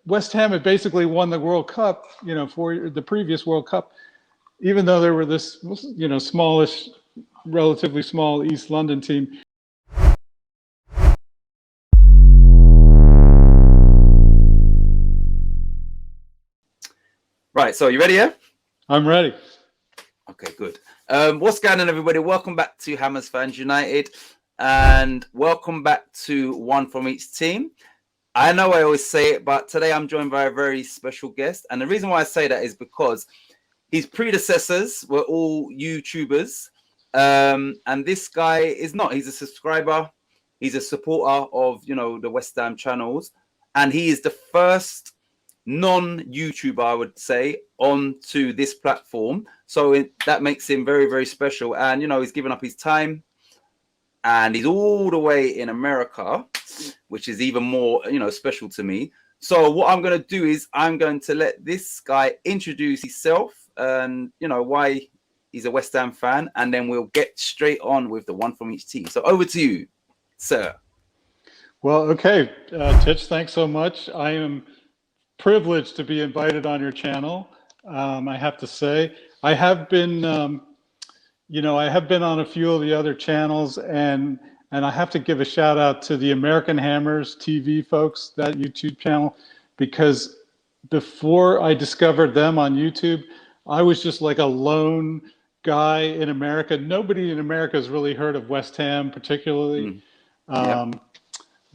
West Ham had basically won the World Cup, for the previous World Cup, even though they were this, smallish, relatively small East London team. Right, so you ready, yeah? I'm ready. Okay, good. What's going on, everybody? Welcome back to Hammers Fans United, and welcome back to One From Each Team. I know I always say it, but today I'm joined by a very special guest, and the reason why I say that is because his predecessors were all YouTubers, and this guy is not. He's a subscriber. He's a supporter of, the West Ham channels, and he is the first non-YouTuber, I would say, onto this platform. So that makes him very, very special. And, he's given up his time, and he's all the way in America, which is even more, special to me. So what I'm going to do is I'm going to let this guy introduce himself and, why he's a West Ham fan. And then we'll get straight on with the One From Each Team. So over to you, sir. Well, okay. Titch, thanks so much. I am privileged to be invited on your channel. I have to say, I have been, I have been on a few of the other channels, and I have to give a shout out to the American Hammers TV folks, that YouTube channel, because before I discovered them on YouTube, I was just like a lone guy in America. Nobody in America has really heard of West Ham particularly.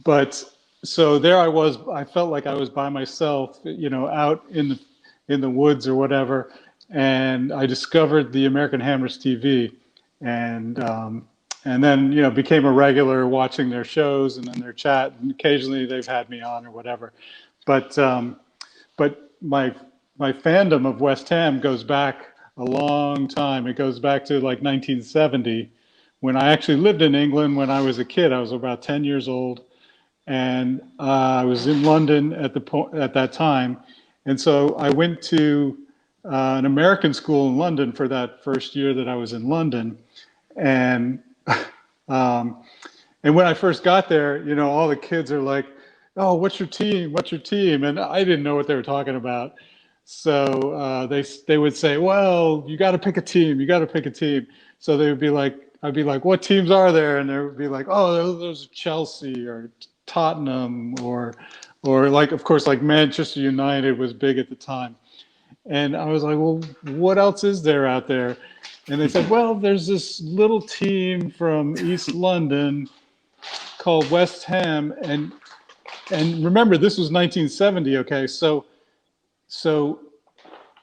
But so there I was, I felt like I was by myself, out in the woods or whatever. And I discovered the American Hammers TV, and then, became a regular watching their shows and then their chat, and occasionally they've had me on or whatever. But my fandom of West Ham goes back a long time. It goes back to like 1970, when I actually lived in England when I was a kid. I was about 10 years old. And I was in London at that time, and so I went to an American school in London for that first year that I was in London, and when I first got there, all the kids are like, "Oh, what's your team? What's your team?" And I didn't know what they were talking about, so they would say, "Well, you got to pick a team. You got to pick a team." So they would be like, I'd be like, "What teams are there?" And they would be like, "Oh, those are Chelsea or Tottenham or like, of course, like Manchester United was big at the time." And I was like, "Well, what else is there out there?" And they said, "Well, there's this little team from East London called West Ham." And remember, this was 1970. Okay, so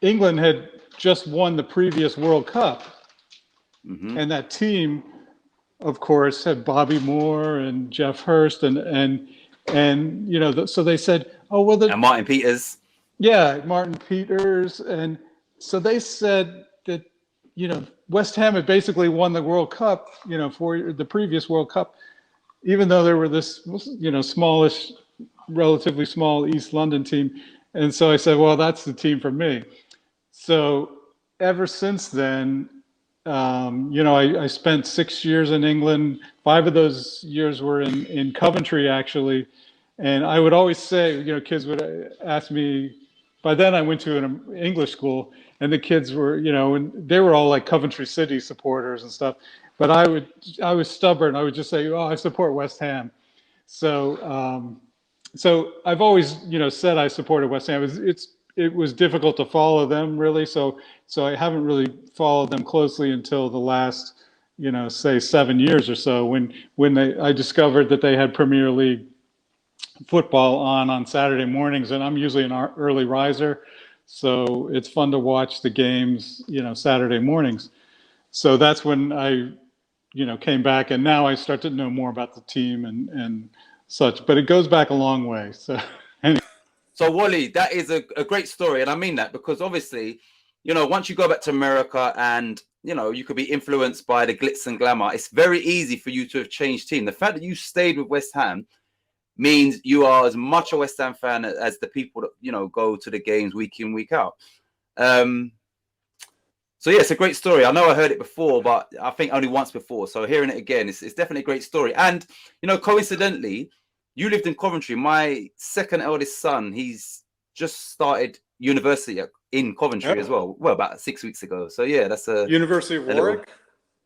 England had just won the previous World Cup, and that team, of course, had Bobby Moore and Jeff Hurst and so they said, "Oh, well," and Martin Peters. Yeah, Martin Peters. And so they said that, West Ham had basically won the World Cup, for the previous World Cup, even though they were this, smallish, relatively small East London team. And so I said, well, that's the team for me. So ever since then, I spent 6 years in England. 5 of those years were in Coventry, actually. And I would always say, kids would ask me, by then I went to an English school, and the kids were, and they were all like Coventry City supporters and stuff. But I was stubborn. I would just say, "Oh, I support West Ham." So, so I've always, said I supported West Ham. It was difficult to follow them, really. So I haven't really followed them closely until the last, say 7 years or so, when I discovered that they had Premier League football on Saturday mornings, and I'm usually an early riser, so it's fun to watch the games, Saturday mornings. So that's when I, came back, and now I start to know more about the team and such. But it goes back a long way. So anyway. So Wally, that is a great story, and I mean that because obviously, once you go back to America and you could be influenced by the glitz and glamour, it's very easy for you to have changed team. The fact that you stayed with West Ham means you are as much a West Ham fan as the people that go to the games week in, week out. So yeah, it's a great story. I know I heard it before, but I think only once before. So hearing it again, it's definitely a great story. And coincidentally, you lived in Coventry. My second eldest son, he's just started university in Coventry as Oh, well. Well, about 6 weeks ago. So yeah, that's University of a little.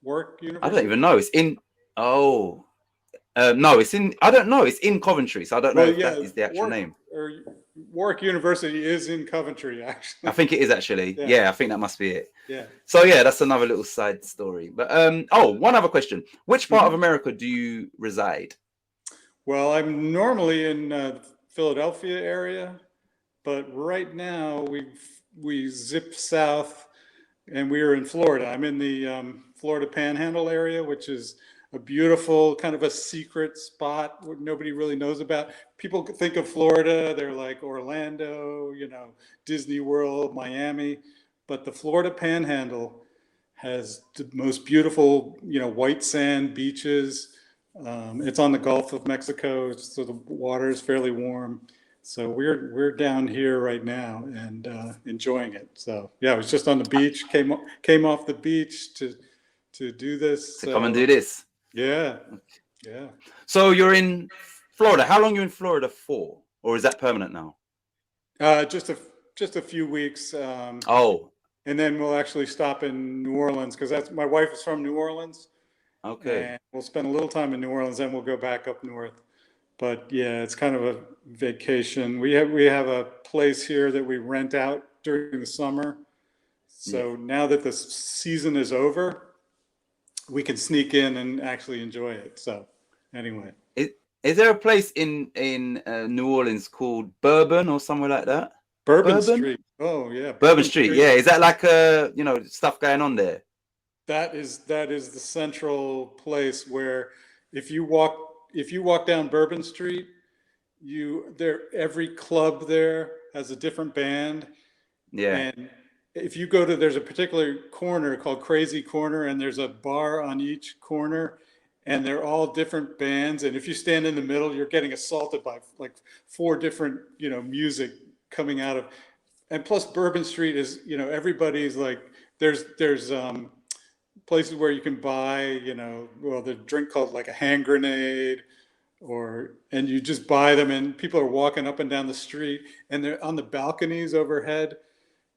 Warwick I don't University. even know. It's in. Oh, no, it's in. I don't know. It's in Coventry, so I don't know Well, if that yeah, is the actual name. Warwick University is in Coventry, I actually. think it is actually. Yeah, Yeah, I think that must be it. yeah. So yeah, that's another little side story. But one other question: which part of Mhm. America do you reside? Well, I'm normally in Philadelphia area, but right now we zip south and we are in Florida. I'm in the Florida Panhandle area, which is a beautiful kind of a secret spot where nobody really knows about. People think of Florida, they're like Orlando, Disney World, Miami, but the Florida Panhandle has the most beautiful, white sand beaches. It's on the Gulf of Mexico, so the water is fairly warm. So we're down here right now and enjoying it. So yeah, I was just on the beach. Came off the beach to do this. To come and So do this. yeah, yeah. So you're in Florida. How long are you in Florida for, or is that permanent now? Just a few weeks, Oh, and then we'll actually stop in New Orleans because that's my wife is from New Orleans, okay. and we'll spend a little time in New Orleans. Then we'll go back up north. But yeah, it's kind of a vacation. We have a place here that we rent out during the summer. Yeah. So now that the season is over, we can sneak in and actually enjoy it. So anyway, Is there a place in New Orleans called Bourbon or somewhere like that? Bourbon Bourbon? Street. Oh yeah, Bourbon Bourbon Street. Street. Yeah. Is that like stuff going on there? That is the central place where if you walk if you walk down Bourbon Street, every club there has a different band. Yeah. And if you go to, there's a particular corner called Crazy Corner, and there's a bar on each corner, and they're all different bands. And if you stand in the middle, you're getting assaulted by like four different, music coming out of. And plus, Bourbon Street is, everybody's like, there's places where you can buy, well, the drink called like a hand grenade, and you just buy them, and people are walking up and down the street, and they're on the balconies overhead.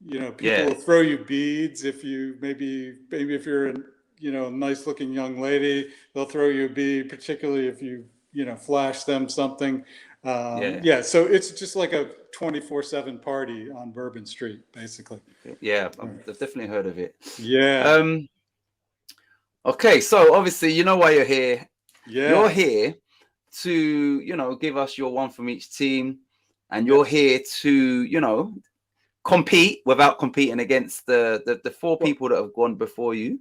People Yeah. will throw you beads if you maybe if you're a nice looking young lady, they'll throw you a bead, particularly if you flash them something. Yeah. Yeah, so it's just like a 24/7 party on Bourbon Street, basically. Yeah. I've definitely heard of it. Yeah, Okay. So obviously, you know why you're here. You're yes. here to, give us your one from each team, and you're here to, compete without competing against the four Well, people that have gone before you.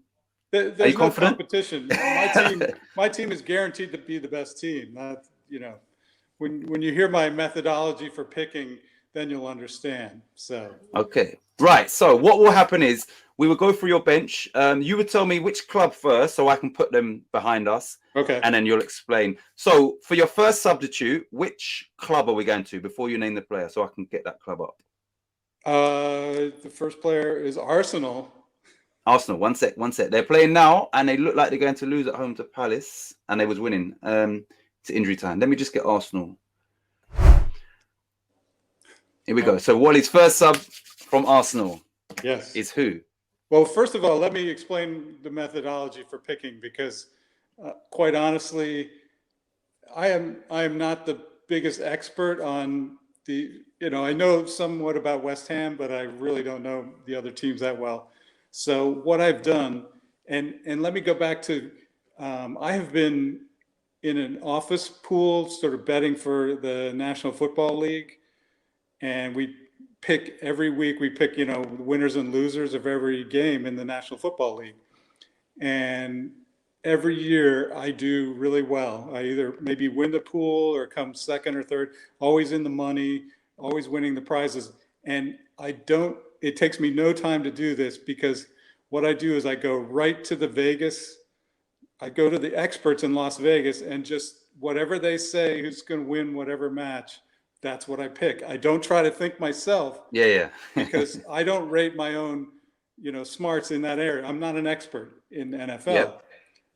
Are you there's no confident? competition. My team is guaranteed to be the best team. Not, when you hear my methodology for picking, then you'll understand. So Okay. Right. So what will happen is we will go through your bench. You would tell me which club first, so I can put them behind us, okay. and then you'll explain. So for your first substitute, which club are we going to before you name the player, so I can get that club up? The first player is Arsenal. Arsenal. One sec. They're playing now, and they look like they're going to lose at home to Palace, and they was winning. To injury time. Let me just get Arsenal. Here we go. So Wally's first sub from Arsenal Yes. is who? Well, first of all, let me explain the methodology for picking because, quite honestly, I am not the biggest expert on the. I know somewhat about West Ham, but I really don't know the other teams that well. So what I've done, and let me go back to, I have been in an office pool, sort of betting for the National Football League, and we pick every week. We pick, winners and losers of every game in the National Football League, and every year I do really well. I either maybe win the pool or come second or third, always in the money, always winning the prizes. And it takes me no time to do this because what I do is I go right to the Vegas. I go to the experts in Las Vegas and just whatever they say, who's going to win whatever match, that's what I pick. I don't try to think myself. Yeah. Because I don't rate my own, smarts in that area. I'm not an expert in NFL. Yep.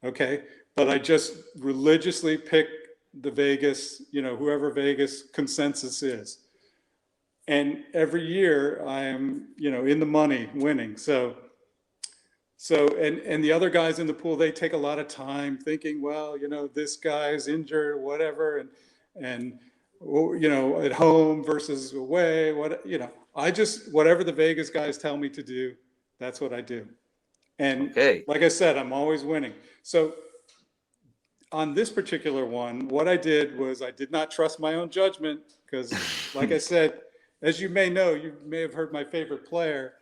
Okay. But I just religiously pick the Vegas, whoever Vegas consensus is. And every year I am, in the money winning. So and the other guys in the pool, they take a lot of time thinking, well, this guy's injured, whatever, and at home versus away, I just, whatever the Vegas guys tell me to do, that's what I do. And like I said, I'm always winning. So on this particular one, what I did was I did not trust my own judgment because, like I said, as you may know, you may have heard my favorite player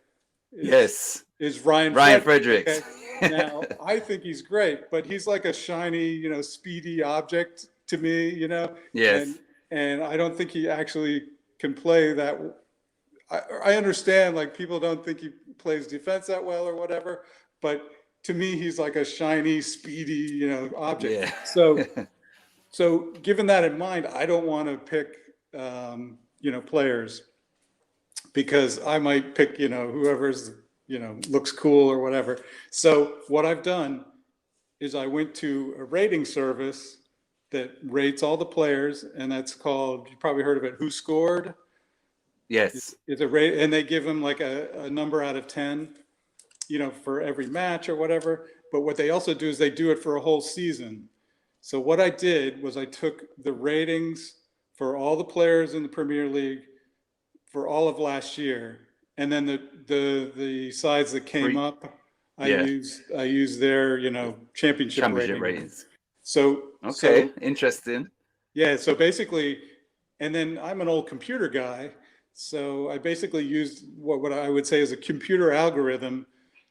is Ryan Fredericks. Okay? Now, I think he's great, but he's like a shiny, speedy object to me, Yes. And I don't think he actually can play that. I understand, like, people don't think he plays defense that well or whatever, but to me, he's like a shiny, speedy, object. Yeah. So given that in mind, I don't want to pick, players because I might pick, whoever's, looks cool or whatever. So what I've done is I went to a rating service that rates all the players, and that's called, you probably heard of it, Who Scored? Yes. It's a rate, and they give them like a number out of 10, for every match or whatever. But what they also do is they do it for a whole season. So what I did was I took the ratings for all the players in the Premier League for all of last year, and then the sides that came up, I used their championship ratings. So interesting. Yeah, so basically, and then I'm an old computer guy, so I basically used what I would say is a computer algorithm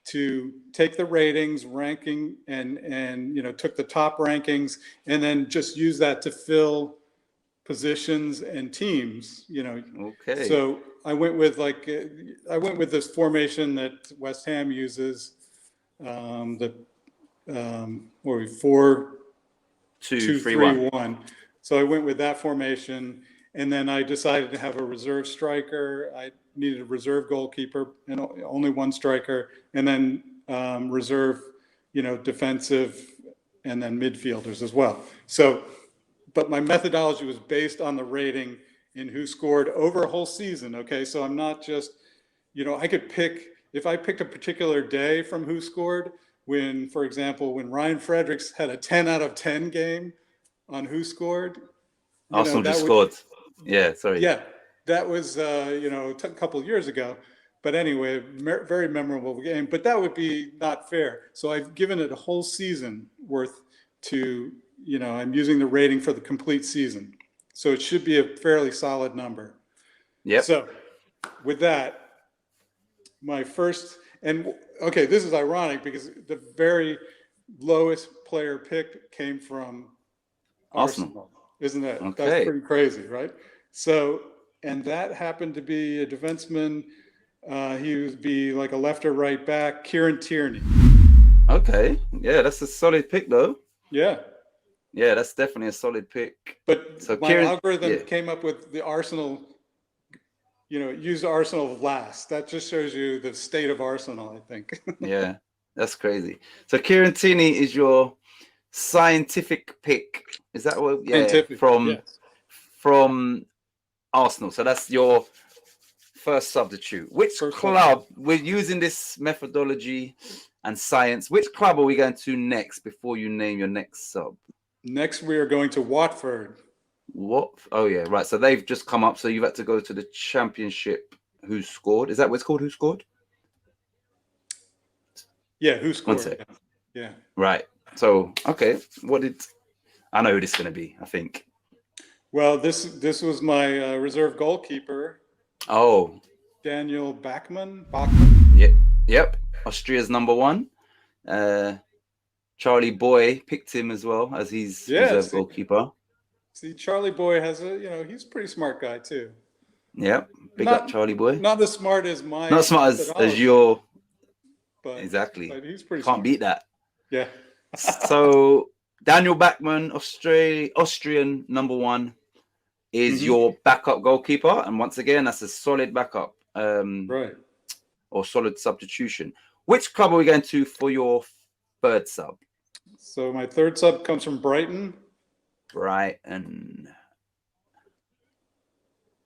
to take the ratings, ranking, and took the top rankings, and then just use that to fill positions and teams. So I went with this formation that West Ham uses, the 4-2-3-1. So I went with that formation, and then I decided to have a reserve striker. I needed a reserve goalkeeper and only one striker, and then reserve, defensive, and then midfielders as well. So, but my methodology was based on the rating in Who Scored over a whole season. Okay, so I'm not just, I could pick, if I picked a particular day from Who Scored, when, for example, when Ryan Fredericks had a 10 out of 10 game on Who Scored. Arsenal just scored. Yeah, sorry. Yeah, that was, a couple of years ago. But anyway, very memorable game. But that would be not fair. So I've given it a whole season worth to, I'm using the rating for the complete season. So it should be a fairly solid number. Yeah. So with that, my first, and okay, this is ironic because the very lowest player picked came from Arsenal. Isn't that? That's pretty crazy, right? So, and that happened to be a defenseman. He would be like a left or right back, Kieran Tierney. Okay. Yeah, that's a solid pick though. Yeah. Yeah, that's definitely a solid pick. But so my algorithm came up with the Arsenal, use Arsenal last. That just shows you the state of Arsenal, I think. Yeah, that's crazy. So Kieran Tierney is your scientific pick. Is that what? Yeah, scientific, from Arsenal. So that's your first substitute. Which club, we're using this methodology and science, which club are we going to next before you name your next sub? Next, we are going to Watford. What? Oh, yeah, right. So they've just come up. So you've had to go to the Championship. Who Scored? Is that what it's called? Who Scored? Yeah, Who Scored? Yeah. Right. So, okay. I know who this is going to be, I think. Well, this was my reserve goalkeeper. Oh. Daniel Bachmann. Yep. Austria's #1. Charlie Boy picked him as well as his reserve goalkeeper. See, Charlie Boy has he's a pretty smart guy too. Yep. Big up Charlie Boy. Not as smart as mine. Not smart as your. But, exactly. But he's pretty Can't smart. beat that. Yeah. So Daniel Bachmann, Austrian #1, is your backup goalkeeper, and once again, that's a solid backup. Right. Or solid substitution. Which club are we going to for your third sub? So my third sub comes from Brighton. Brighton.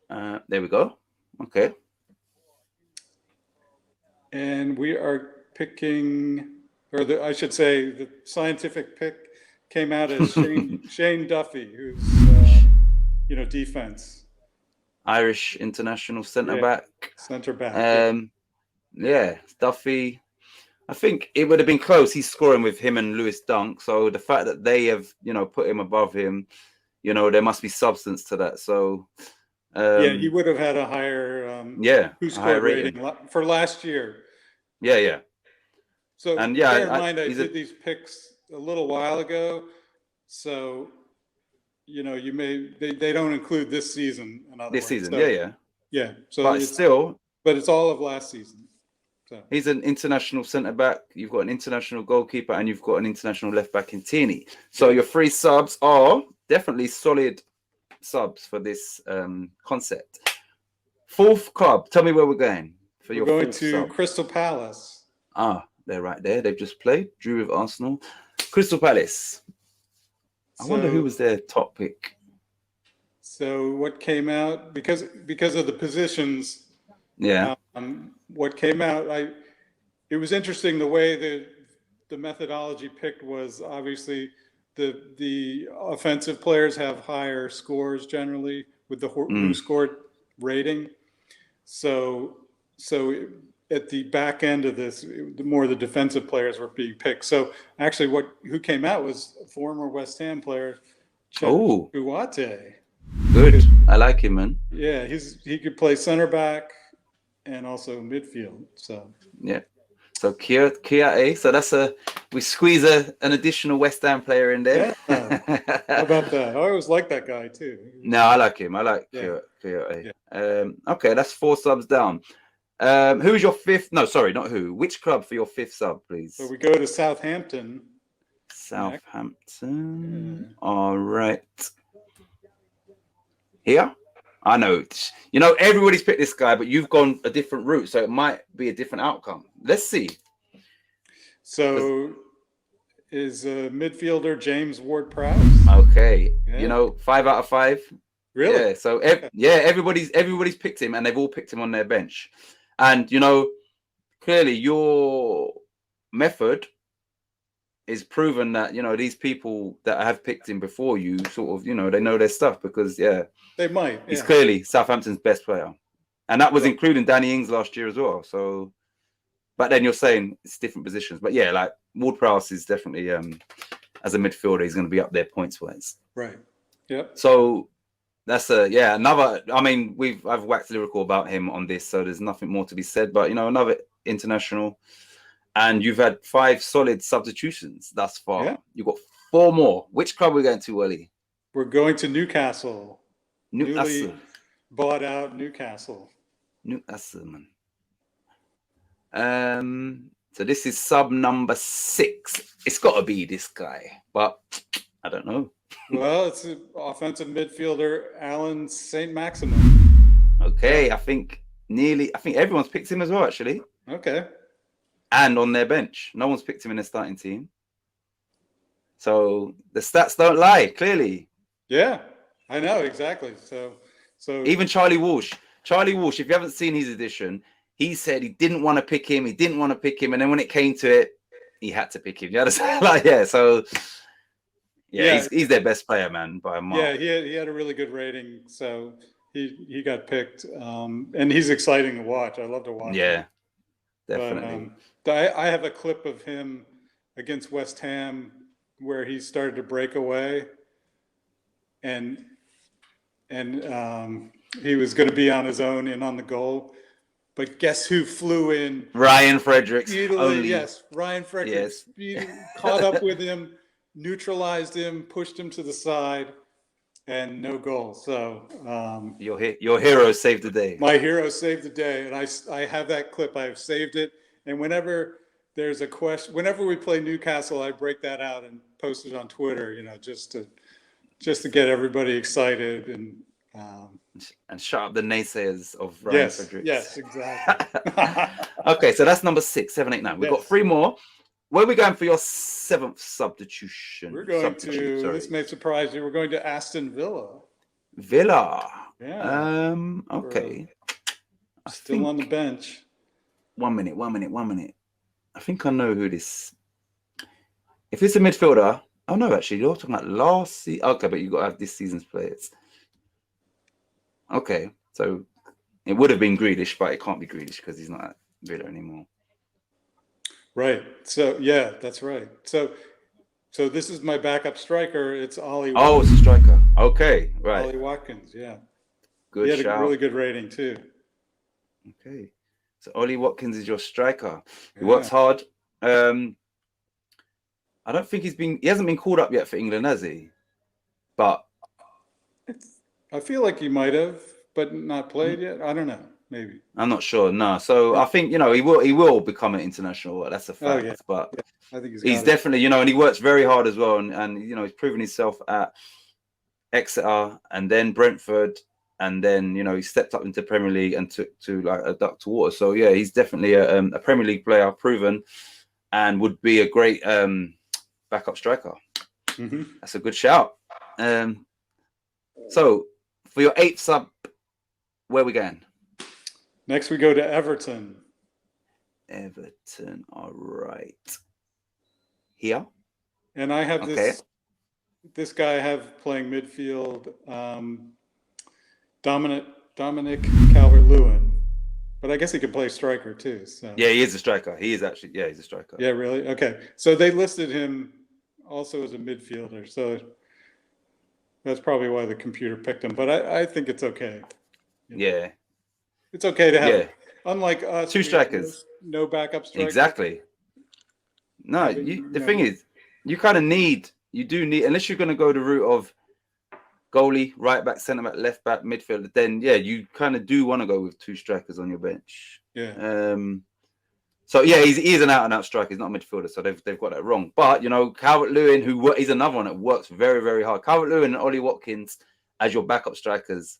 There we go. Okay. And we are picking, or I should say, the scientific pick came out as Shane Duffy, who's defense. Irish international centre back. Centre back. Yeah, Duffy. I think it would have been close. He's scoring with him and Lewis Dunk. So the fact that they have, put him above him, there must be substance to that. So he would have had a higher who scored rating for last year. Yeah. So bear in mind, I did these picks a little while ago. So they don't include this season. This season, so, yeah. So but it's all of last season. So he's an international centre back. You've got an international goalkeeper, and you've got an international left back in Tierney. So your 3 subs are definitely solid subs for this concept. 4th club. Tell me where we're going. We're going to Crystal Palace. They're right there. They've just played. Drew with Arsenal. Crystal Palace. I wonder who was their top pick. So what came out because of the positions? Yeah. What came out? It was interesting the way the methodology picked was obviously the offensive players have higher scores generally with the who scored rating. So at the back end of this, the more the defensive players were being picked. So actually, who came out was a former West Ham player, Uwate. Good, I like him, man. Yeah, he could play center back and also midfield. So yeah. So Kia. So we squeeze an additional West Ham player in there. Yeah. How about that? I always like that guy too. No, I like him. I like Kia. Yeah. Okay, that's 4 subs down. Who is your 5th? No, sorry, not who. Which club for your 5th sub, please? So we go to Southampton. Southampton. Yeah. All right. Here? I know. Everybody's picked this guy, but you've gone a different route, so it might be a different outcome. Let's see. So is midfielder James Ward-Prowse. Okay. Yeah. 5 out of 5. Really? Yeah. So everybody's picked him, and they've all picked him on their bench. And clearly your method is proven that these people that have picked him before you sort of they know their stuff, because they might. He's clearly Southampton's best player, and that was including Danny Ings last year as well. So, but then you're saying it's different positions. But yeah, like Ward-Prowse is definitely as a midfielder, he's going to be up there points wise. Right. Yep. So that's another. I mean, I've waxed lyrical about him on this, so there's nothing more to be said. But another international. And you've had 5 solid substitutions thus far. Yeah. You've got 4 more. Which club are we going to, Wally? We're going to Newcastle. Newcastle. Newly bought out Newcastle. Newcastle, man. So this is sub number 6. It's got to be this guy, but I don't know. Well, it's an offensive midfielder, Alan St. Maximin. Okay, I think everyone's picked him as well, actually. Okay. And on their bench. No one's picked him in their starting team. So the stats don't lie, clearly. Yeah, I know, exactly. So even Charlie Walsh, if you haven't seen his edition, he said he didn't want to pick him. And then when it came to it, he had to pick him. You understand? He's their best player, man, by a mile. Yeah, he had a really good rating. So he got picked. And he's exciting to watch. I love to watch him. Yeah, definitely. But, I have a clip of him against West Ham where he started to break away, and he was going to be on his own and on the goal. But guess who flew in? Ryan Fredericks. Yes, Ryan Fredericks. Yes. Caught up with him, neutralized him, pushed him to the side, and no goal. So your hero saved the day. My hero saved the day, and I have that clip. I have saved it. And whenever there's a question, whenever we play Newcastle, I break that out and post it on Twitter. Just to get everybody excited and shut up the naysayers of Ryan Fredericks. Yes, exactly. Okay, so that's number 6, 7, 8, 9. We've got 3 more. where are we going for your seventh substitution? We're going Substitute, sorry. this may surprise you, we're going to Aston Villa. Villa. Yeah. Okay. Still on the bench. 1 minute. I think I know who this. If it's a midfielder, oh no, actually, you're talking about last season. Okay, but you got to have this season's players. Okay, so it would have been Grealish, but it can't be Grealish because he's not at Villa anymore. Right. So yeah, that's right. So this is my backup striker. It's Ollie. Oh, it's a striker. Okay, right. Ollie Watkins. Yeah. Good. He had shout. a really good rating too. Okay, so Ollie Watkins is your striker. He works hard. I don't think he hasn't been called up yet for England, has he? But I feel like he might have, but not played yet. I don't know. Maybe. I'm not sure. No. So I think, he will become an international. That's a fact. Yeah. But I think he's definitely, and he works very hard as well. And he's proven himself at Exeter and then Brentford. And then, he stepped up into Premier League and took to like a duck to water. So yeah, he's definitely a Premier League player, proven, and would be a great backup striker. Mm-hmm. That's a good shout. So for your eighth sub, where are we going? Next, we go to Everton. Everton, all right. Here. And I have this guy I have playing midfield, Dominic Calvert-Lewin. But I guess he could play striker too. So. Yeah, he is a striker. He's a striker. Yeah, really? Okay. So they listed him also as a midfielder. So that's probably why the computer picked him. But I think it's okay. Yeah. It's okay to have, unlike us, two strikers. No backup striker. Exactly. No, the thing is, you do need, unless you're going to go the route of goalie, right back, centre back, left back, midfielder, then you kind of do want to go with two strikers on your bench. Yeah. So yeah, he is an out and out striker. He's not a midfielder, so they've got that wrong. But Calvert-Lewin, who is another one that works very, very hard. Calvert-Lewin and Ollie Watkins as your backup strikers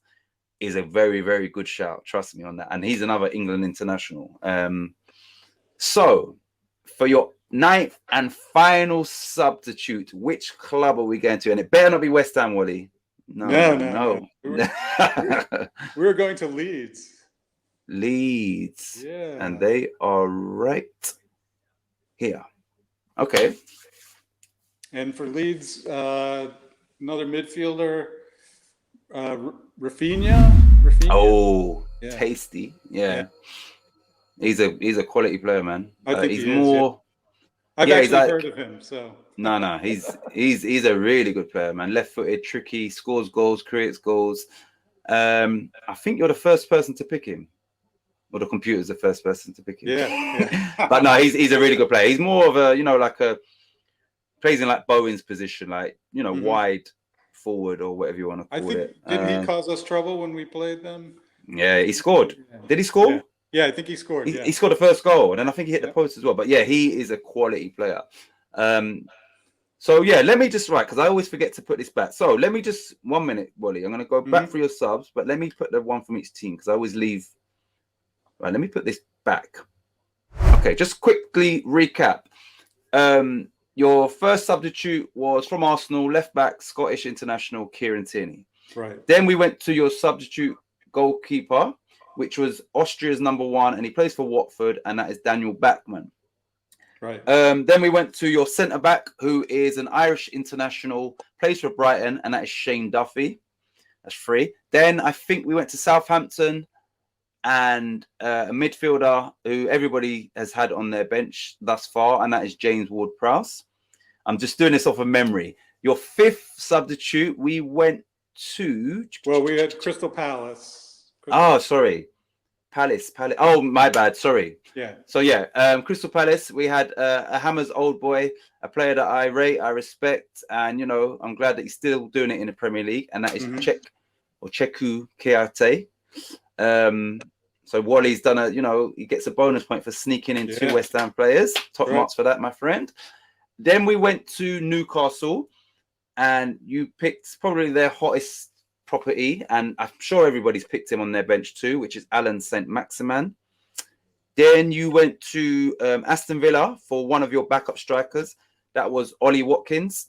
is a very, very good shout. Trust me on that. And he's another England international. So for your ninth and final substitute, which club are we going to? And it better not be West Ham, Wally. No. We're going to Leeds. Leeds. Yeah. And they are right here. Okay. And for Leeds, another midfielder, Rafinha. Oh, tasty. Yeah. He's a quality player, man. I think he's he more. I've actually heard of him. So no, he's a really good player, man. Left-footed, tricky, scores goals, creates goals. I think you're the first person to pick him, or the computer's the first person to pick him. Yeah. But no, he's a really good player. He's more of a plays in like Bowen's position, wide forward or whatever you want to call it. Didn't he cause us trouble when we played them? Yeah, he scored. Did he score? Yeah, I think he scored. He scored the first goal, and then I think he hit the post as well. But yeah, he is a quality player. So yeah, let me just because I always forget to put this back. So let me just 1 minute, Wally. I'm going to go back for your subs, but let me put the one from each team because I always leave. Right, let me put this back. Okay, just quickly recap. Your first substitute was from Arsenal, left back, Scottish international, Kieran Tierney. Right. Then we went to your substitute goalkeeper, which was Austria's number one, and he plays for Watford, and that is Daniel Bachmann. Right. Then we went to your centre back, who is an Irish international, plays for Brighton, and that is Shane Duffy. That's 3. Then I think we went to Southampton, and a midfielder who everybody has had on their bench thus far, and that is James Ward-Prowse. I'm just doing this off of memory. Your fifth substitute, we went to... Well, we had Crystal Palace. Sorry. Palace. Oh, my bad. Sorry. Yeah. So, Crystal Palace, we had a Hammers old boy, a player that I rate, I respect, and, I'm glad that he's still doing it in the Premier League, and that is Cheku Keate. So Wally's done he gets a bonus point for sneaking in 2 West Ham players. Top marks for that, my friend. Then we went to Newcastle, and you picked probably their hottest property, and I'm sure everybody's picked him on their bench too, which is Alan St. Maximin. Then you went to Aston Villa for one of your backup strikers. That was Ollie Watkins.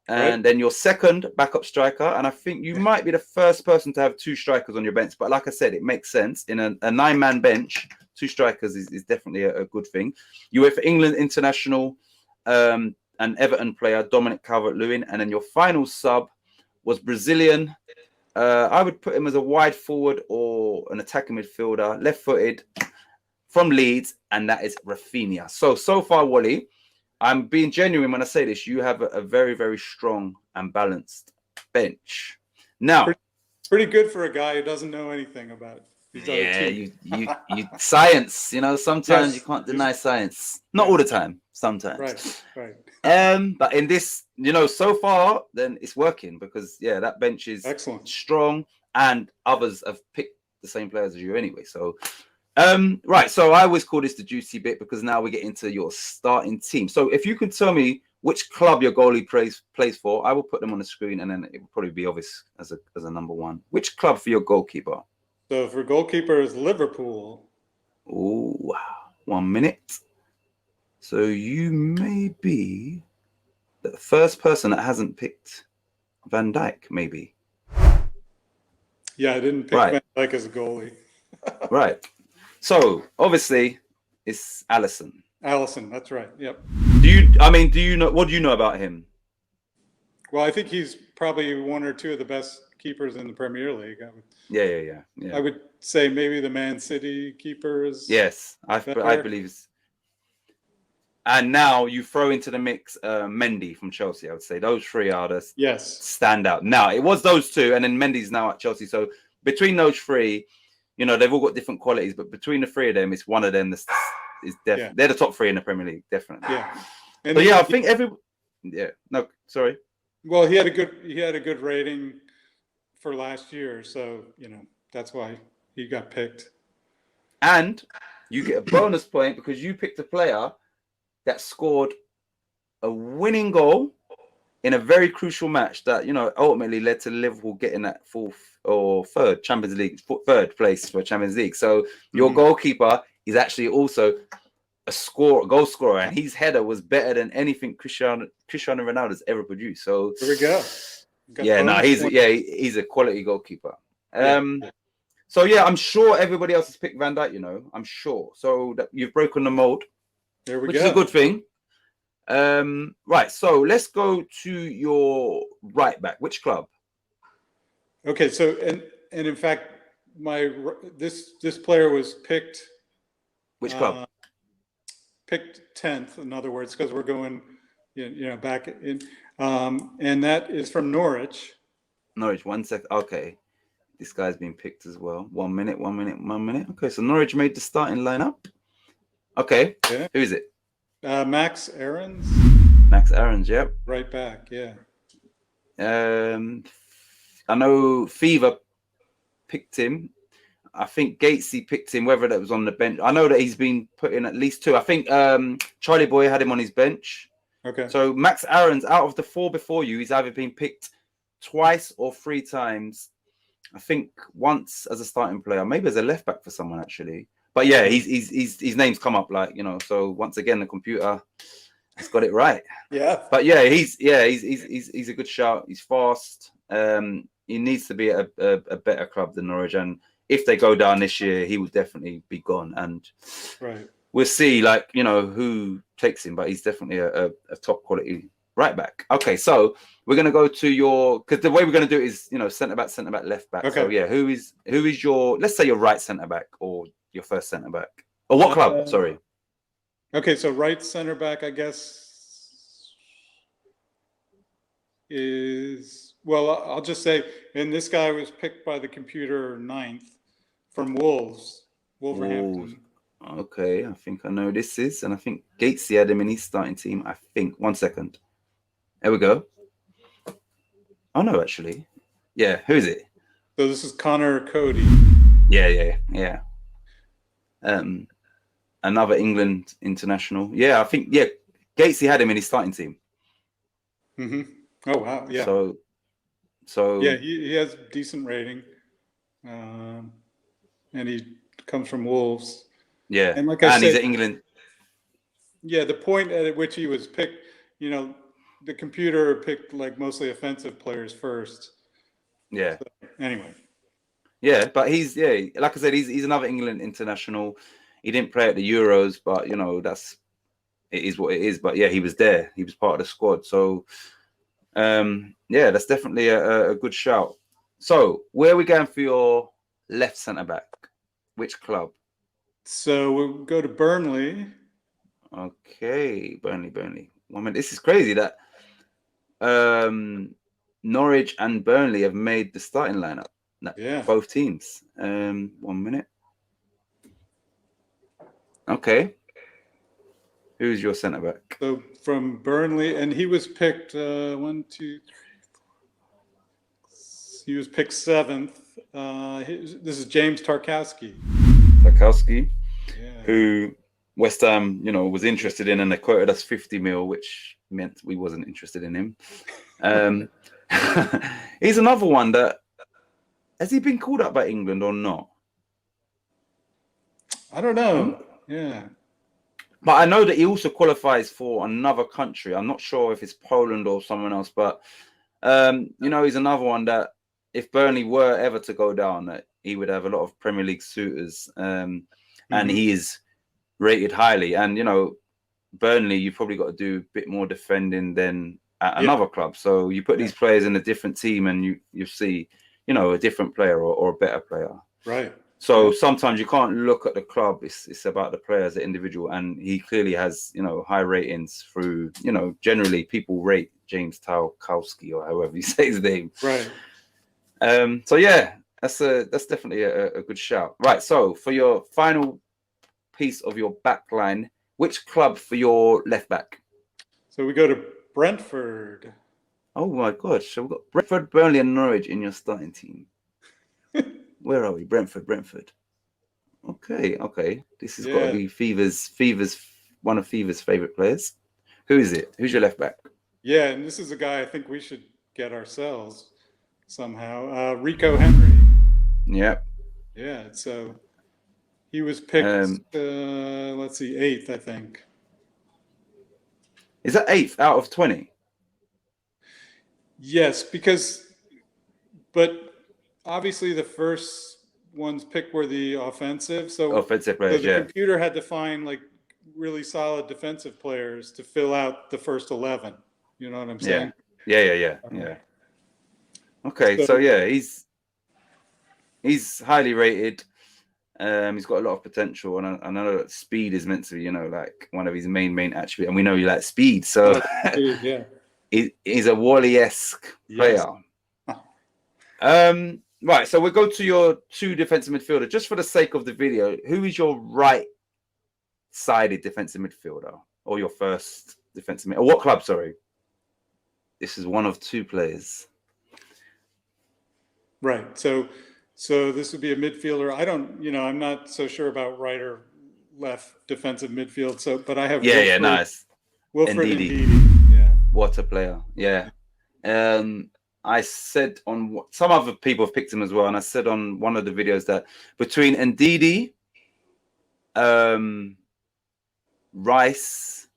And then your second backup striker. And I think you might be the first person to have two strikers on your bench. But like I said, it makes sense. In a 9-man bench, two strikers is definitely a good thing. You went for England international and Everton player, Dominic Calvert-Lewin. And then your final sub was Brazilian. I would put him as a wide forward or an attacking midfielder, left-footed from Leeds. And that is Rafinha. So far, Wally, I'm being genuine when I say this. You have a very, very strong and balanced bench. Now, pretty good for a guy who doesn't know anything about these other you science. You know, sometimes you can't deny science. Not all the time. Sometimes. Right. But in this, you know, so far, then it's working because that bench is excellent, strong, and others have picked the same players as you anyway. So. Right, so I always call this the juicy bit because now we get into your starting team. So if you could tell me which club your goalie plays for, I will put them on the screen, and then it will probably be obvious as a number one. Which club for your goalkeeper? So for goalkeeper is Liverpool. Oh, wow. 1 minute. So you may be the first person that hasn't picked Van Dijk, maybe. Yeah, I didn't pick Van Dijk as a goalie. Right. So obviously it's Alisson. Alisson, that's right. Yep. Do you know what do you know about him? Well, I think he's probably one or two of the best keepers in the Premier League. Yeah. I would say maybe the Man City keepers. Yes, I believe. And now you throw into the mix Mendy from Chelsea. I would say those three are the stand out. Now it was those two, and then Mendy's now at Chelsea. So between those three, you know, they've all got different qualities, but between the three of them, it's one of them that's they're the top three in the Premier League, definitely. Yeah. And but I think sorry. Well, he had a good rating for last year, so you know that's why he got picked. And you get a bonus point because you picked a player that scored a winning goal in a very crucial match that, you know, ultimately led to Liverpool getting that third place for Champions League. So your goalkeeper is actually also a goal scorer, and his header was better than anything Cristiano Ronaldo's ever produced. So there we go. He's a quality goalkeeper. So I'm sure everybody else has picked Van Dijk, you know, I'm sure. So that you've broken the mold. There we which go. is a good thing. Right, so let's go to your right back. Which club? Okay, so and in fact, this player was picked. Which club? Picked 10th, in other words, because we're going, back in, and that is from Norwich. Norwich. 1 sec. Okay, this guy's been picked as well. 1 minute. Okay, so Norwich made the starting lineup. Okay, who is it? Max Aarons. Max Aarons, yep. Right back, yeah. I know Fever picked him. I think Gatesy picked him, whether that was on the bench. I know that he's been put in at least two. I think Charlie Boy had him on his bench. Okay. So Max Aarons, out of the four before you, he's either been picked twice or three times. I think once as a starting player, maybe as a left back for someone actually. But yeah, his name's come up, like, you know. So once again, the computer has got it right. Yeah. But yeah, he's a good shout. He's fast. He needs to be at a better club than Norwich, and if they go down this year, he will definitely be gone. And we'll see, like, you know, who takes him. But he's definitely a top quality right back. Okay, so we're gonna go to because the way we're gonna do it is, you know, centre back, left back. Okay. So yeah, who is your, let's say, your right centre back or your first centre back, or what club? Sorry. Okay, so right centre back, I guess, is, well, I'll just say, and this guy was picked by the computer 9th from Wolverhampton. Okay, I think I know who this is, and I think Gatesy had him in his starting team. I think. 1 second. There we go. Oh no, actually, yeah. Who is it? So this is Connor Cody. Yeah. Another England international. Yeah, I think Gatesy had him in his starting team. Oh wow, yeah. So yeah, he has decent rating, and he comes from Wolves. Yeah, And like I and he's said, at England. yeah, the point at which he was picked, the computer picked like mostly offensive players first. Yeah, So, anyway. yeah, but he's like I said, he's another England international. He didn't play at the Euros, but it is what it is. But yeah, he was there. He was part of the squad. So yeah, that's definitely a good shout. So where are we going for your left centre back? Which club? So we'll go to Burnley. Okay, Burnley. 1 minute. This is crazy that Norwich and Burnley have made the starting lineup. Yeah. Both teams. 1 minute. Okay. Who's your centre back? So from Burnley, and he was picked 1, 2, 3. He was picked 7th. This is James Tarkowski. Tarkowski, Yeah. who West Ham, was interested in, and they quoted us 50 mil, which meant we wasn't interested in him. He's another one that has he been called up by England or not? I don't know. Yeah. But I know that he also qualifies for another country. I'm not sure if it's Poland or someone else, but he's another one that if Burnley were ever to go down, that he would have a lot of Premier League suitors, and he is rated highly. And Burnley, you've probably got to do a bit more defending than at another club. So you put these players in a different team, and you see, a different player or a better player. Right. So sometimes you can't look at the club. It's about the player as an individual, and he clearly has high ratings through generally people rate James Tarkowski or however you say his name. Right. So yeah, that's definitely a good shout. Right. So for your final piece of your back line, which club for your left back? So we go to Brentford. Oh my gosh! So we've got Brentford, Burnley, and Norwich in your starting team. Where are we? Brentford. Okay. This has got to be Fever's one of Fever's favorite players. Who is it? Who's your left back? Yeah, and this is a guy I think we should get ourselves somehow. Rico Henry. Yeah. Yeah. So he was picked. Let's see, 8th, I think. Is that 8th out of 20? Yes, but obviously the first ones picked were the offensive. So Offensive players, the computer had to find like really solid defensive players to fill out the first 11. You know what I'm saying? Yeah. Okay, so yeah, he's highly rated. He's got a lot of potential, and I know that speed is meant to be, like one of his main attributes, and we know you like speed, so yeah. He's a Wally-esque player. Yes. Right, so we'll go to your 2 defensive midfielder. Just for the sake of the video, who is your right-sided defensive midfielder, or your first defensive or what club? Sorry, this is one of 2 players. Right. So this would be a midfielder. I'm not so sure about right or left defensive midfield. So, but I have Nice. Wilfred Ndidi. Yeah. What a player. Yeah. I said on some other people have picked him as well, and I said on one of the videos that between Ndidi, Rice,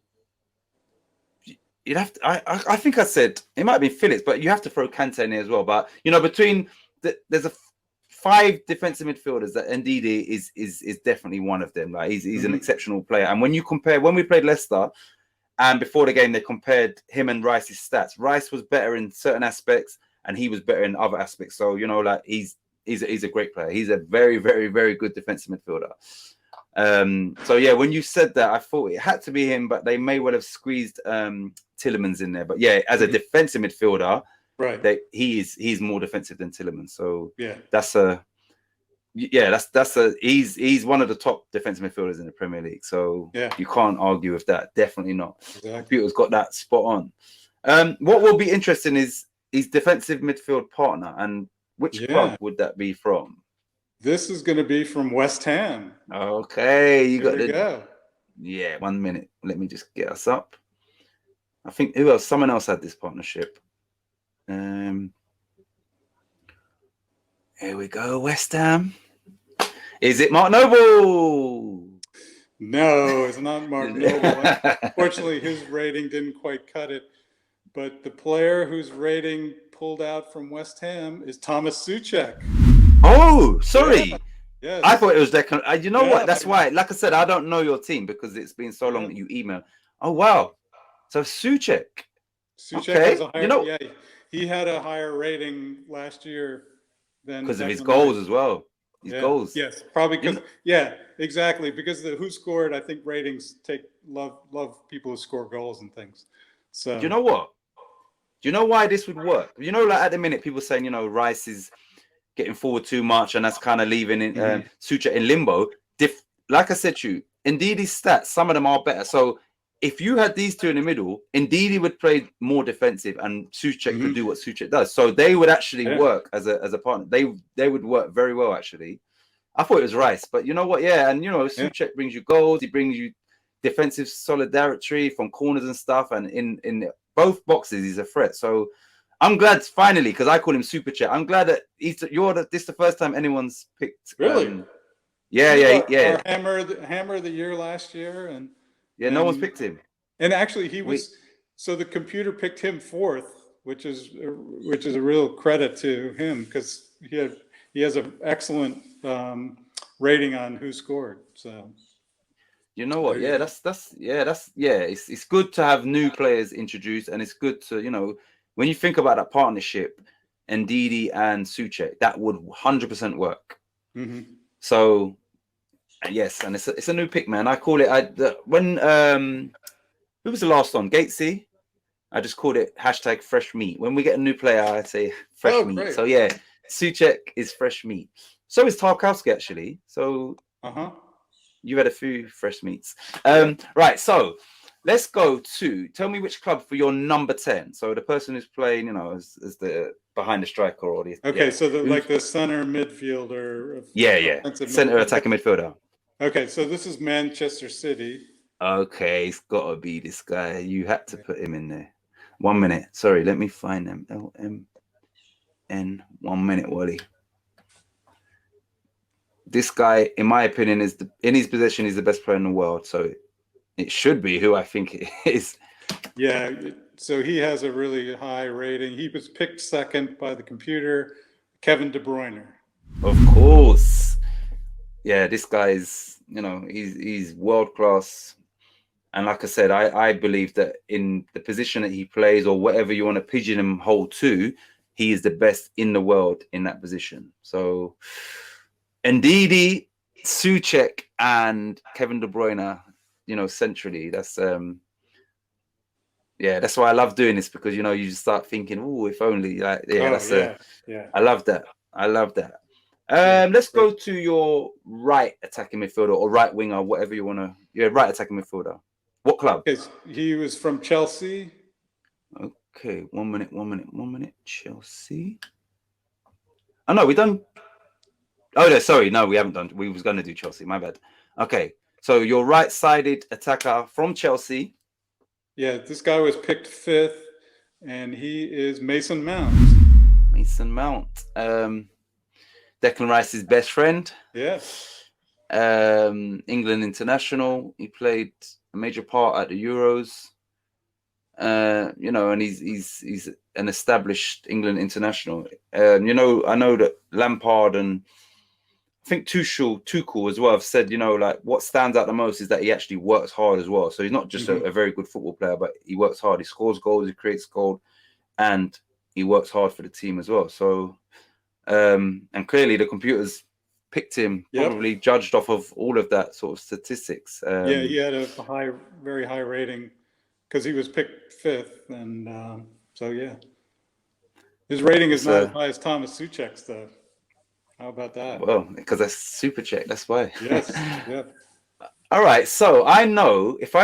you'd have to. I think I said it might be Phillips, but you have to throw Kante in there as well. But between there's a 5 defensive midfielders that Ndidi is definitely one of them. Like he's an exceptional player, and when you compare when we played Leicester. And before the game, they compared him and Rice's stats. Rice was better in certain aspects, and he was better in other aspects. So like he's a great player. He's a very, very, very good defensive midfielder. So yeah, when you said that, I thought it had to be him, but they may well have squeezed Tielemans in there. But yeah, as a defensive midfielder, right, he's more defensive than Tielemans. So yeah, he's one of the top defensive midfielders in the Premier League. So you can't argue with that. Definitely not. Exactly. Computer's got that spot on. What will be interesting is his defensive midfield partner, and which club would that be from? This is going to be from West Ham. Okay, you there got we go. Yeah, 1 minute. Let me just get us up. I think who else? Someone else had this partnership. Here we go, West Ham. Is it Mark Noble? No, it's not Mark Noble. Unfortunately, his rating didn't quite cut it. But the player whose rating pulled out from West Ham is Thomas Souček. Oh, sorry. Yeah, yes. I thought it was Declan. You know Yeah, what? That's why. Like I said, I don't know your team because it's been so long that you email. Oh wow. So Souček. Souček Okay. has a higher. He had a higher rating last year than because of his Declan goals Rice. as well. His goals. Yes, probably because exactly, because the who scored, I think ratings love people who score goals and things. So do you know what? Do you know why this would work? You know, like at the minute, people saying, Rice is getting forward too much, and that's kind of leaving Souček in limbo. Like I said to you, Ndidi's stats, some of them are better. So if you had these two in the middle, Ndidi would play more defensive, and Souček could do what Souček does. So they would actually work as a partner. They would work very well, actually. I thought it was Rice, but you know what? Yeah, and Souček brings you goals. He brings you defensive solidarity from corners and stuff, and in both boxes, he's a threat. So I'm glad finally, because I call him Super Chat. I'm glad that this is the first time anyone's picked. Really? Yeah. Our hammer of the year last year, and no one's picked him. And actually, he was so the computer picked him fourth, which is a real credit to him because he has an excellent rating on who scored. So. You know what? Yeah, it's good to have new players introduced, and it's good to when you think about that partnership, Ndidi and Souček, that would 100% work. So yes, and it's a new pick, man. I call it who was the last one? Gatesy. I just called it #fresh meat. When we get a new player, I say fresh meat. Great. So yeah, Souček is fresh meat. So is Tarkowski actually. So you've had a few fresh meats. Right, so let's go to tell me which club for your number 10. So the person who's playing, as the behind the striker or the so the center midfielder. Center attacking midfielder. Okay, so this is Manchester City. Okay, it's gotta be this guy. You had to put him in there. 1 minute. Sorry, let me find them. LMN. 1 minute, Wally. This guy, in my opinion, in his position, is the best player in the world. So it should be who I think it is. Yeah, so he has a really high rating. He was picked second by the computer, Kevin De Bruyne. Of course. Yeah, this guy is, he's world class. And like I said, I believe that in the position that he plays or whatever you want to pigeonhole to, he is the best in the world in that position. So Ndidi, Souček, and Kevin De Bruyne, centrally. That's that's why I love doing this, because you just start thinking, oh, if only. I love that. Let's go to your right attacking midfielder or right winger, whatever you want to. Yeah, right attacking midfielder. What club? Okay, he was from Chelsea. Okay, 1 minute. Chelsea. Oh no, we done. Oh no, sorry, no, we haven't done. We was going to do Chelsea. My bad. Okay, so your right-sided attacker from Chelsea. Yeah, this guy was picked 5th, and he is Mason Mount. Mason Mount, Declan Rice's best friend. Yes. England international. He played a major part at the Euros. And he's an established England international. I know that Lampard and I think Tuchel as well have said, what stands out the most is that he actually works hard as well. So he's not just a very good football player, but he works hard. He scores goals, he creates goals, and he works hard for the team as well. So, and clearly the computers picked him, probably judged off of all of that sort of statistics. He had a very high rating because he was picked 5th. And his rating is not as high as Thomas Souček's, though. How about that? Well, because that's Souček, that's why. Yes. Yeah. All right. So I know if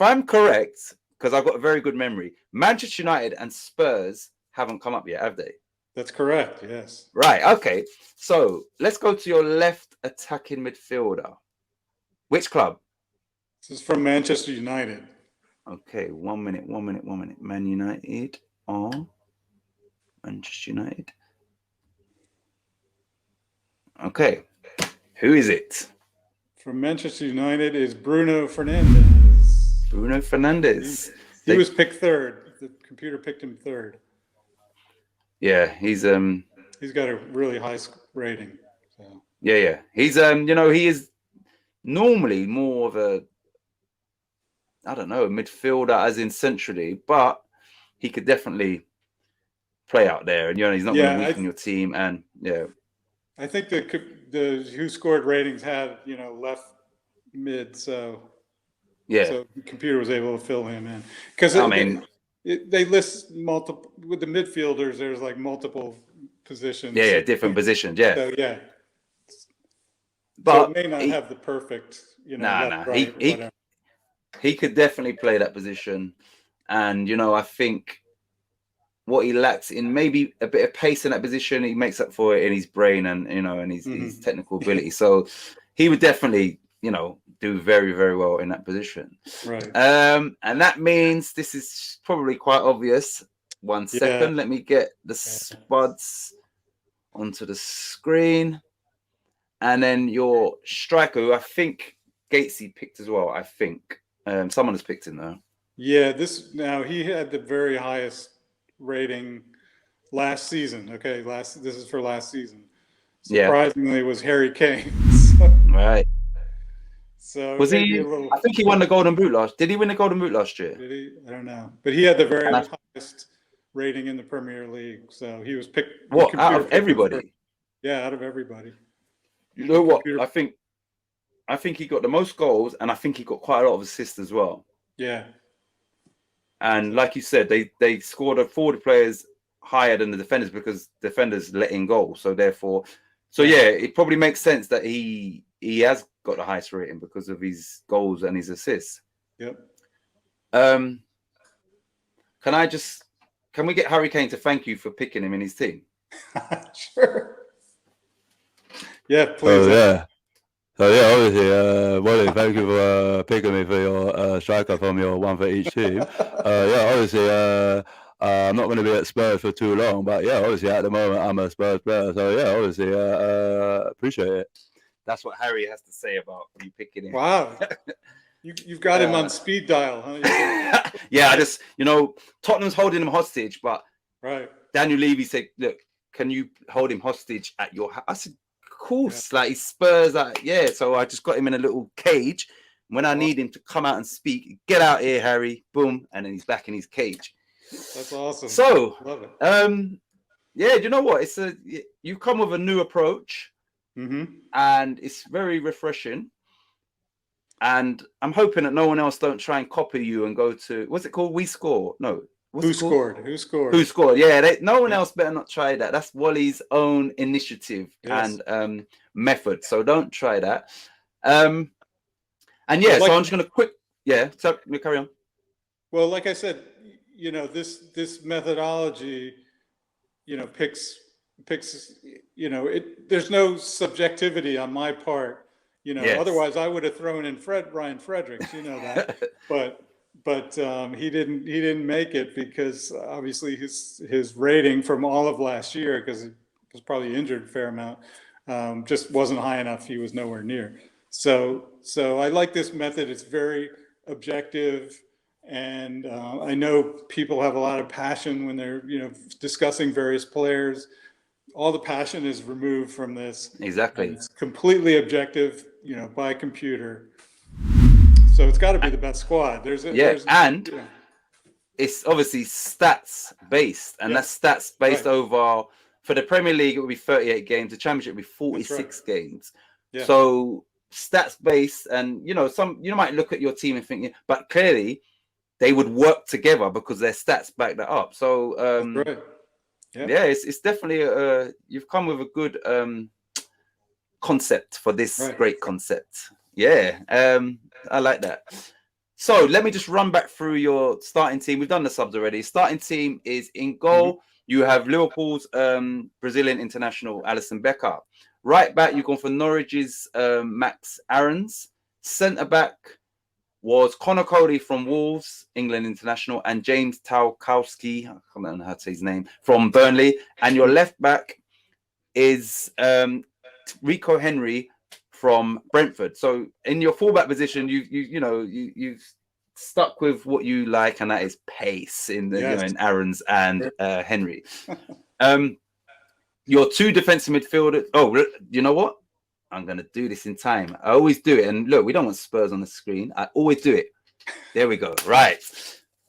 I'm correct, because I've got a very good memory, Manchester United and Spurs haven't come up yet, have they? That's correct. Yes. Right. Okay. So let's go to your left attacking midfielder. Which club? This is from Manchester United. Okay. 1 minute. Man United or Manchester United. Okay, who is it? from Manchester United is Bruno Fernandes. Bruno Fernandes. He was picked third. The computer picked him third. Yeah, he's got a really high rating. So. Yeah. He's he is normally more of a, I don't know, a midfielder as in centrally, but he could definitely play out there, and he's not going to weaken your team. And I think the who scored ratings had left mid, so so the computer was able to fill him in because they list multiple with the midfielders. There's like multiple positions. Different positions. So but so it may not have the perfect he could definitely play that position, and I think what he lacks in maybe a bit of pace in that position, he makes up for it in his brain and and his technical ability. So he would definitely do very, very well in that position. Right. And that means this is probably quite obvious. 1 second, let me get the spuds onto the screen, and then your striker, who I think Gatesy picked as well. I think someone has picked him though. Yeah, he had the very highest rating last season. Okay, this is for last season. Surprisingly, it was Harry Kane. Right. So was he? I think he won the Golden Boot last. Did he win the Golden Boot last year? Did he? I don't know, but he had the very highest rating in the Premier League. So he was picked. What, out of everybody? Yeah, out of everybody. You know what? I think he got the most goals, and I think he got quite a lot of assists as well. Yeah. And like you said, they scored a forward players higher than the defenders because defenders let in goals. So therefore, it probably makes sense that he has got the highest rating because of his goals and his assists. Yep. Can we get Harry Kane to thank you for picking him in his team? Sure. Yeah, please. So obviously, Wally, thank you for picking me for your striker from your one for each team. Obviously, I'm not going to be at Spurs for too long, but obviously at the moment I'm a Spurs player, so obviously appreciate it. That's what Harry has to say about you picking him. Wow, you've got him on speed dial, huh? I just Tottenham's holding him hostage, but Daniel Levy said, "Look, can you hold him hostage at your house?" I said, "Of course." Like he's Spurs, So I just got him in a little cage. When I need him to come out and speak, get out here, Harry. Boom, and then he's back in his cage. That's awesome. So, love it. You know what? You come with a new approach. And it's very refreshing, and I'm hoping that no one else don't try and copy you and go to what's it called? We Score? No, Who scored? Yeah, no one else better not try that. That's Wally's own initiative and method, so don't try that. So I'm just gonna so you carry on. Well, like I said, this methodology picks there's no subjectivity on my part, otherwise I would have thrown in Ryan Fredericks, that, but he didn't make it because obviously his rating from all of last year, because he was probably injured a fair amount, just wasn't high enough. He was nowhere near. So I like this method. It's very objective. And I know people have a lot of passion when they're, discussing various players. All the passion is removed from this. Exactly. It's completely objective, by computer. So it's got to be the best squad. It's obviously stats based, and that's stats based over. For the Premier League, it would be 38 games. The Championship would be 46 games. Yeah. So stats based, and you might look at your team and think, but clearly they would work together because their stats back that up. So it's definitely you've come with a good concept for this great concept. I like that. So let me just run back through your starting team. We've done the subs already. Starting team is in goal. You have Liverpool's Brazilian international Alisson Becker. Right back, you've gone for Norwich's Max Aarons. Centre back was Conor Cody from Wolves, England international, and James Tarkowski, I don't know how to say his name, from Burnley. And your left back is Rico Henry from Brentford. So in your fullback position, you've stuck with what you like, and that is pace in the in Aaron's and Henry. Your two defensive midfielders. Oh, you know what? I'm going to do this in time. I always do it. And look, we don't want Spurs on the screen. I always do it. There we go. Right.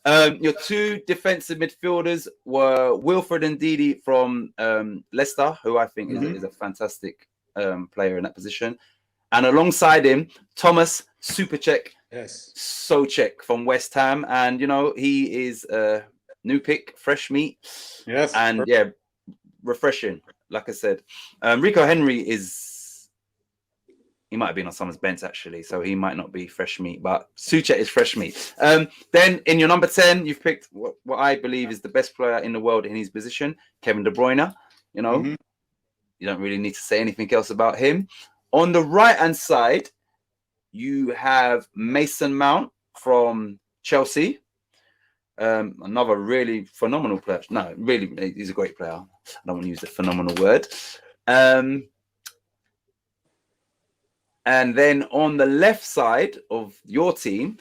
Your two defensive midfielders were Wilfred and Didi from Leicester, who I think is a fantastic player in that position. And alongside him, Thomas Supercheck Socek from West Ham. And, he is a new pick, fresh meat. Yes. And, refreshing, like I said. Rico Henry he might have been on someone's bench, actually, so he might not be fresh meat, but Suchet is fresh meat. Then in your number 10, you've picked what I believe is the best player in the world in his position, Kevin De Bruyne. You don't really need to say anything else about him. On the right-hand side, you have Mason Mount from Chelsea. Another really phenomenal player. No, really, he's a great player. I don't want to use the phenomenal word. And then on the left side of your team,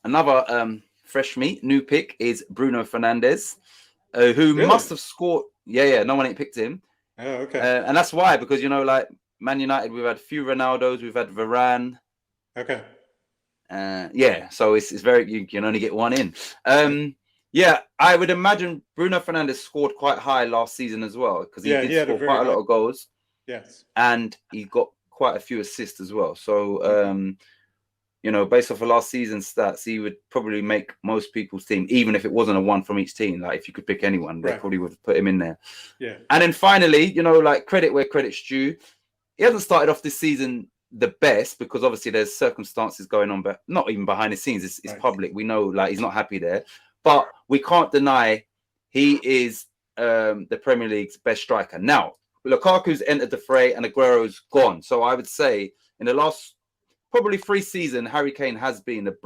another fresh meat, new pick is Bruno Fernandes, who must have scored. Yeah, no one ain't picked him. Oh, okay. And that's why, because, like Man United, we've had a few Ronaldos, we've had Varane. Okay. So it's very, you can only get one in. I would imagine Bruno Fernandes scored quite high last season as well, because he did score quite a lot of goals. Yes. And he got quite a few assists as well. So, based off of last season's stats, he would probably make most people's team, even if it wasn't a one from each team. Like, if you could pick anyone, they probably would have put him in there. Yeah. And then finally, credit where credit's due. He hasn't started off this season the best, because obviously there's circumstances going on, but not even behind the scenes. It's public. We know, he's not happy there. But we can't deny he is the Premier League's best striker. Now, Lukaku's entered the fray and Aguero's gone. So I would say in the last probably 3 seasons, Harry Kane has been the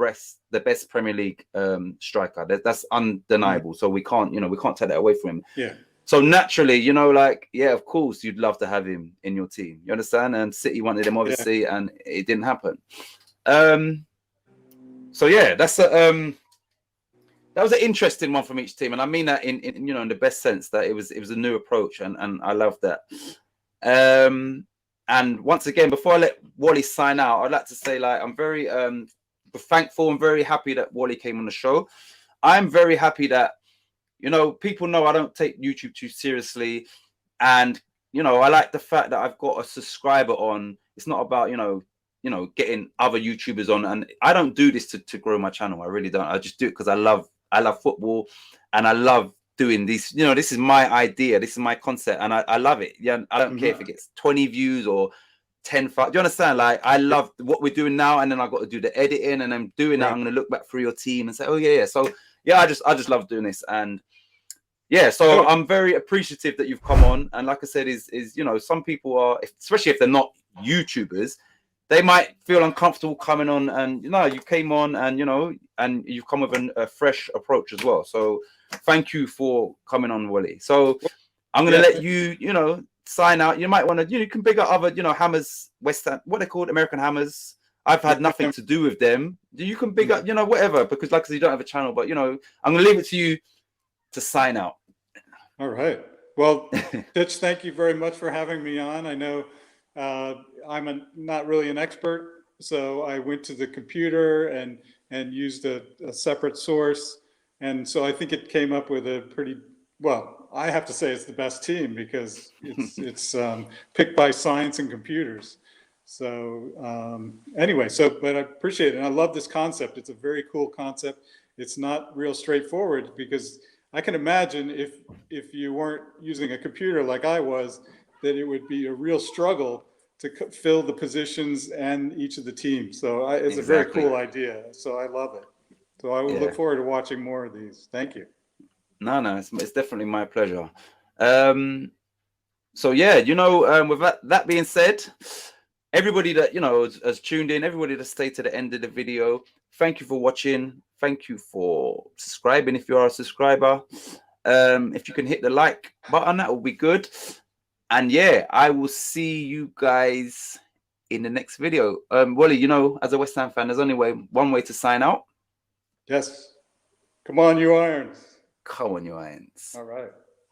best Premier League striker. That's undeniable. So we can't take that away from him. Yeah. So naturally, of course, you'd love to have him in your team. You understand? And City wanted him, obviously, and it didn't happen. That was an interesting one from each team, and I mean that in the best sense, that it was a new approach, and I love that. And once again, before I let Wally sign out, I'd like to say, I'm very thankful and very happy that Wally came on the show. I'm very happy that people know I don't take YouTube too seriously, and I like the fact that I've got a subscriber on. It's not about getting other YouTubers on, and I don't do this to grow my channel. I really don't. I just do it because I love football, and I love doing these. This is my idea. This is my concept, and I love it. Yeah, I don't care if it gets 20 views or 10. Do you understand? I love what we're doing now, and then I've got to do the editing, and I'm doing that. I'm going to look back through your team and say, oh yeah. So I just love doing this, and so I'm very appreciative that you've come on. And like I said, is some people are, especially if they're not YouTubers, they might feel uncomfortable coming on, and you came on, and and you've come with a fresh approach as well. So thank you for coming on, Wally. So I'm going to let you, sign out. You might want to, you can big up other, Hammers, West Ham, what they called American Hammers. I've had nothing to do with them. You can big up, whatever, because like I said, you don't have a channel, but I'm going to leave it to you to sign out. All right. Well, Pitch, thank you very much for having me on. I know I'm not really an expert, so I went to the computer and used a separate source. And so I think it came up with a pretty, well, I have to say it's the best team, because it's picked by science and computers. So anyway, but I appreciate it. And I love this concept. It's a very cool concept. It's not real straightforward, because I can imagine if you weren't using a computer like I was, that it would be a real struggle to fill the positions and each of the teams. So it's a very cool idea. So I love it. So I will look forward to watching more of these. Thank you. No, it's definitely my pleasure. With that being said, everybody that has tuned in, everybody that stayed to the end of the video, thank you for watching. Thank you for subscribing if you are a subscriber. If you can hit the like button, that will be good. And I will see you guys in the next video. Wally, you know, as a West Ham fan, there's only one way to sign out. Yes. Come on, you Irons. Come on, you Irons. All right.